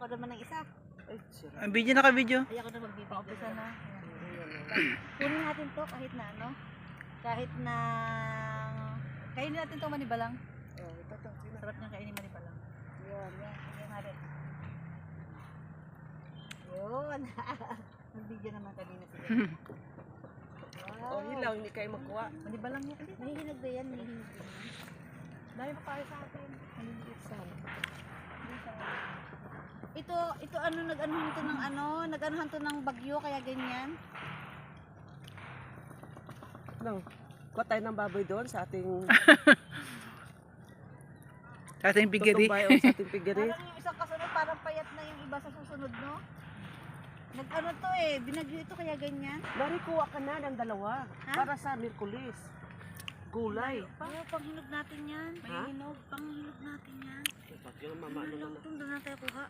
ako naman ng isa. Ay, sira. Ang video naka-video. Ay, ako na magbibigay. Paumpisa na. Kunin natin to kahit na ano. Kahit na... Kainin natin to manibalang. Oh, ito to. Sarap niyang kainin manibalang. Yun, yan. Yan natin. Yun. Nag-video naman kanina sila. Wow. Oh, hilaw, hindi kayo magkuha. Manibalang yan. Nahihinog ba yan? Nahihinog ba yan? Dahil pa tayo sa atin. Maliliit sa ito ano nag-anuhan to ng ano, nag-anuhan to ng bagyo kaya ganyan. Nang, kuha tayo ng baboy doon sa ating Sa ating piggery. tutumbay o sa ating piggery. Parang yung isang kasunod parang payat na yung iba sa susunod, no? Nag-ano to eh, binagyo ito kaya ganyan. Marikuha ka na ng dalawa Ha? para sa Miyerkules. Gulay. Oo, panghinog natin yan. Ha? Panghinog natin yan. Pag yung mama Ano naman lang itong doon na tayo kuha.